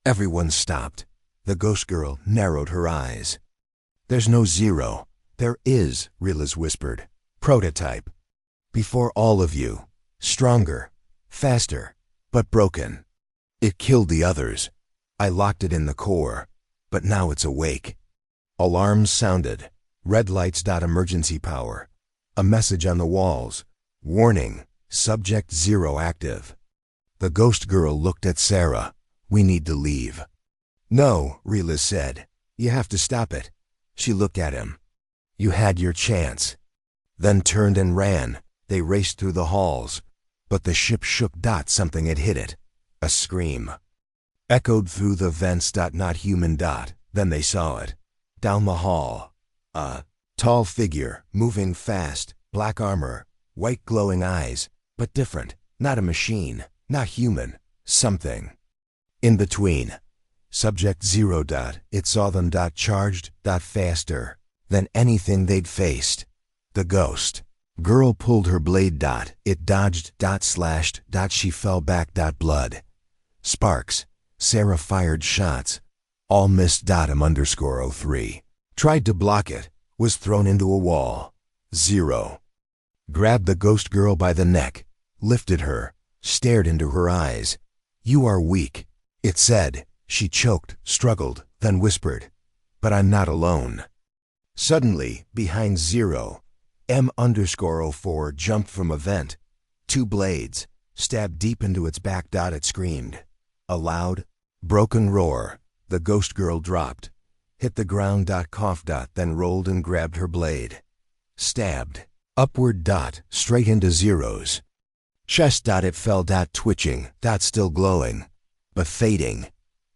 Everyone stopped. The ghost girl narrowed her eyes. There's no zero. There is, Rilas whispered. Prototype. Before all of you. Stronger. Faster. But broken. It killed the others. I locked it in the core. But now it's awake. Alarms sounded. Red lights. Emergency power. A message on the walls. Warning. Subject 0 active. The ghost girl looked at Sarah. We need to leave. No, Rilas said. You have to stop it. She looked at him. You had your chance. Then turned and ran. They raced through the halls. But the ship shook. Something had hit it. A scream echoed through the vents. Not human. Then they saw it. Down the hall. A tall figure, moving fast, black armor, white glowing eyes, but different. Not a machine, not human, something in between. Subject 0. It saw them. Charged. Faster than anything they'd faced. The ghost girl pulled her blade. It dodged. Slashed. She fell back. Blood. Sparks. Sarah fired shots. All missed. M_03. Tried to block it. Was thrown into a wall. 0. Grabbed the ghost girl by the neck. Lifted her. Stared into her eyes. You are weak, it said. She choked, struggled, then whispered. But I'm not alone. Suddenly, behind 0, M_04 jumped from a vent. 2 blades, stabbed deep into its back. It screamed. A loud, broken roar. The ghost girl dropped. Hit the ground. Coughed. Then rolled and grabbed her blade. Stabbed. Upward. Straight into 0's Chest. It fell. Twitching. Still glowing. But fading.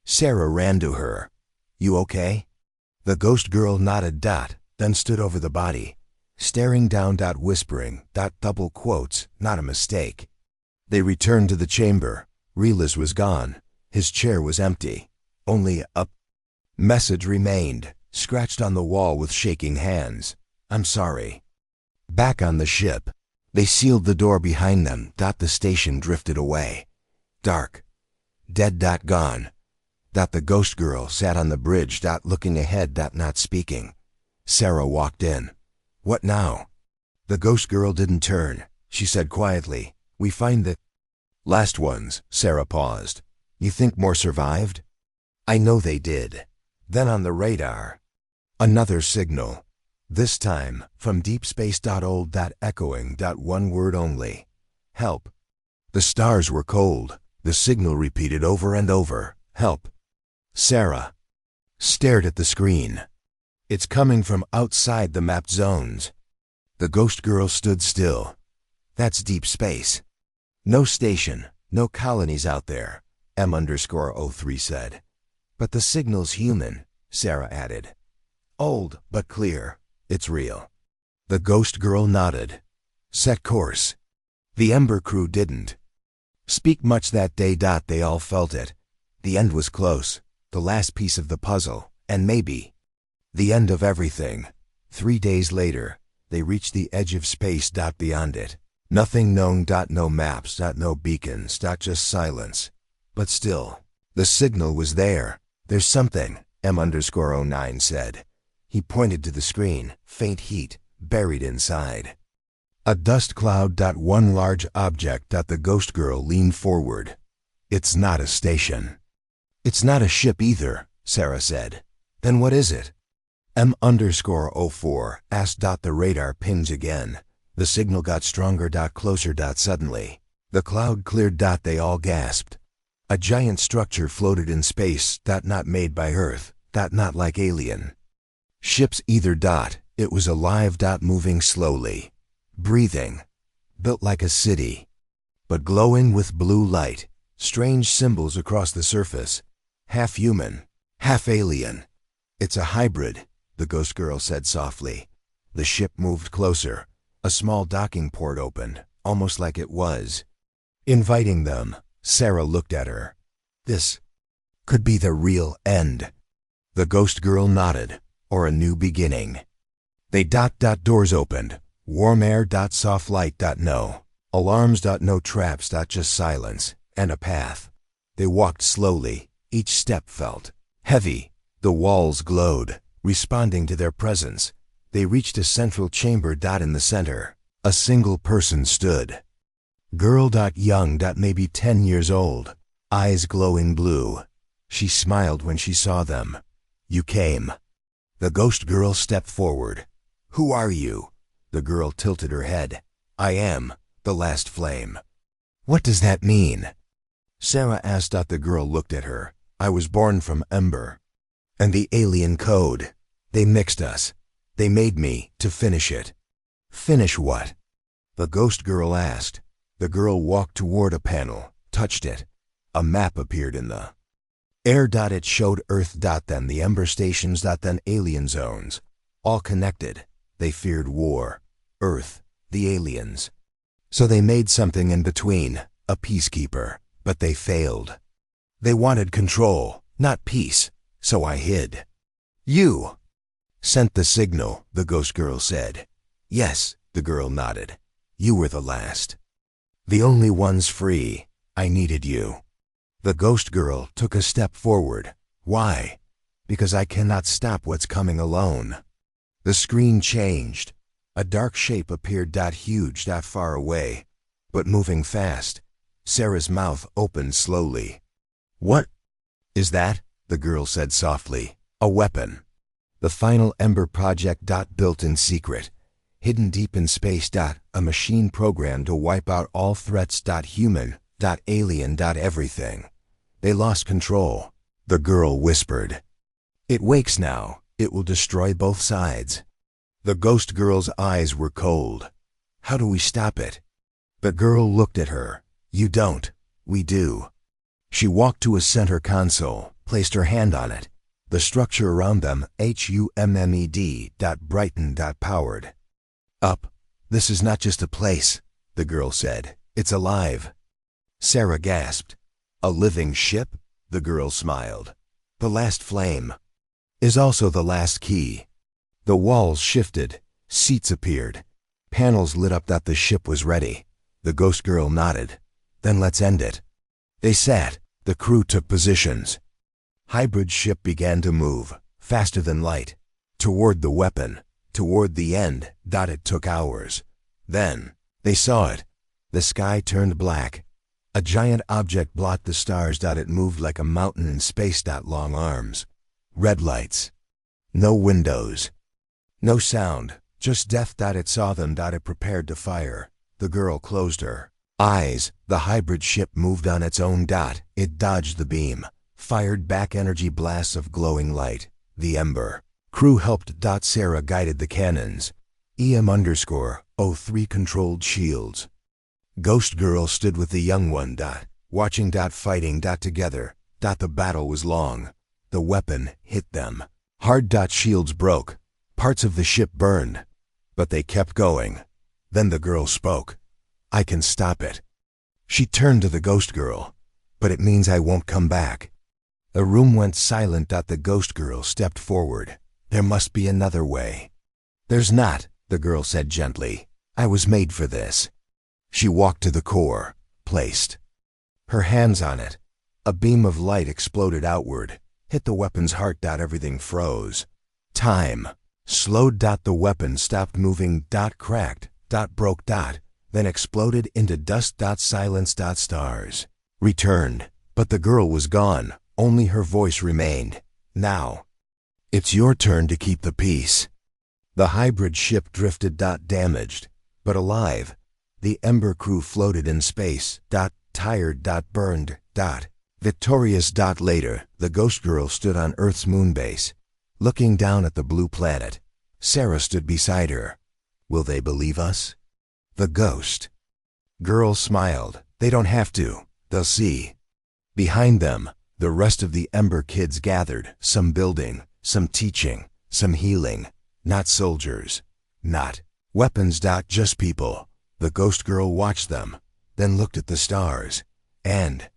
Sarah ran to her. You okay? The ghost girl nodded. Then stood over the body, staring down. Whispering. Double quotes. Not a mistake. They returned to the chamber. Relis was gone. His chair was empty. Only a message remained, scratched on the wall with shaking hands. I'm sorry. Back on the ship, they sealed the door behind them. The station drifted away. Dark. Dead. Gone. The ghost girl sat on the bridge. Looking ahead. Not speaking. Sarah walked in. What now? The ghost girl didn't turn. She said quietly, we find the last ones. Sarah paused. You think more survived? I know they did. Then on the radar, another signal. This time, from deep space. Old. Echoing. One word only. Help. The stars were cold. The signal repeated over and over. Help. Sarah stared at the screen. It's coming from outside the mapped zones. The ghost girl stood still. That's deep space. No station, no colonies out there, M_03 said. But the signal's human, Sarah added. Old, but clear. It's real. The ghost girl nodded. Set course. The Ember crew didn't speak much that day. They all felt it. The end was close, the last piece of the puzzle, and maybe the end of everything. 3 days later, they reached the edge of space. Beyond it, nothing known. No maps. No beacons. Just silence. But still, the signal was there. There's something, M_09 said. He pointed to the screen, faint heat, buried inside a dust cloud. One large object. The ghost girl leaned forward. It's not a station. It's not a ship either, Sarah said. Then what is it? M_04 asked. The radar pinged again. The signal got stronger. Closer. Suddenly, the cloud cleared. They all gasped. A giant structure floated in space. Not made by Earth. Not like alien ships either. It was alive. Moving slowly. Breathing. Built like a city. But glowing with blue light. Strange symbols across the surface. Half human, half alien. It's a hybrid, the ghost girl said softly. The ship moved closer. A small docking port opened, almost like it was inviting them. Sarah looked at her. This could be the real end. The ghost girl nodded. Or a new beginning. They doors opened. Warm air. Soft light. No alarms. No traps. Just silence. And a path. They walked slowly. Each step felt heavy. The walls glowed, responding to their presence. They reached a central chamber. In the center, a single person stood. Girl. Young. Maybe 10 years old. Eyes glowing blue. She smiled when she saw them. You came. The ghost girl stepped forward. Who are you? The girl tilted her head. I am the last flame. What does that mean? Sarah asked. The girl looked at her. I was born from Ember. And the alien code. They mixed us. They made me to finish it. Finish what? The ghost girl asked. The girl walked toward a panel, touched it. A map appeared in the air. It showed Earth. Then the Ember stations. Then alien zones. All connected. They feared war. Earth, the aliens. So they made something in between, a peacekeeper. But they failed. They wanted control, not peace, so I hid. You sent the signal, the ghost girl said. Yes, the girl nodded. You were the last. The only ones free. I needed you. The ghost girl took a step forward. Why? Because I cannot stop what's coming alone. The screen changed. A dark shape appeared. Huge. Far away, but moving fast. Sarah's mouth opened slowly. What is that? The girl said softly. A weapon. The final Ember project. Built in secret. Hidden deep in space. A machine programmed to wipe out all threats. Human. Alien. Everything. They lost control. The girl whispered. It wakes now. It will destroy both sides. The ghost girl's eyes were cold. How do we stop it? The girl looked at her. You don't. We do. She walked to a center console, placed her hand on it. The structure around them, HUMMED, brightened, powered. Up. This is not just a place, the girl said. It's alive. Sarah gasped. A living ship? The girl smiled. The last flame is also the last key. The walls shifted. Seats appeared. Panels lit up that the ship was ready. The ghost girl nodded. Then let's end it. They sat. The crew took positions. Hybrid ship began to move, faster than light, toward the weapon, toward the end. It took hours. Then, they saw it. The sky turned black. A giant object blocked the stars. It moved like a mountain in space. Long arms. Red lights. No windows. No sound. Just death. It saw them. It prepared to fire. The girl closed her eyes. The hybrid ship moved on its own. It dodged the beam, fired back energy blasts of glowing light. The Ember crew helped. Sarah guided the cannons. EM_03 controlled shields. Ghost girl stood with the young one. Watching. Fighting. Together. The battle was long. The weapon hit them hard. Shields broke. Parts of the ship burned. But they kept going. Then the girl spoke. I can stop it. She turned to the ghost girl. But it means I won't come back. The room went silent. The ghost girl stepped forward. There must be another way. There's not, the girl said gently. I was made for this. She walked to the core, placed her hands on it. A beam of light exploded outward, hit the weapon's heart. Everything froze. Time slowed. The weapon stopped moving. Cracked. Broke. Then exploded into dust. Silence. Stars returned. But the girl was gone. Only her voice remained. Now, it's your turn to keep the peace. The hybrid ship drifted. Damaged, but alive. The Ember crew floated in space. Tired. Burned. Victorious. Later, the ghost girl stood on Earth's moon base, looking down at the blue planet. Sarah stood beside her. Will they believe us? The ghost girl smiled. They don't have to. They'll see. Behind them, the rest of the Ember kids gathered, some building, some teaching, some healing. Not soldiers. Not weapons. Just people. The ghost girl watched them, then looked at the stars, and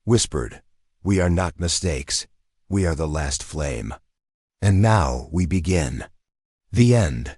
whispered, we are not mistakes. We are the last flame. And now we begin. The end.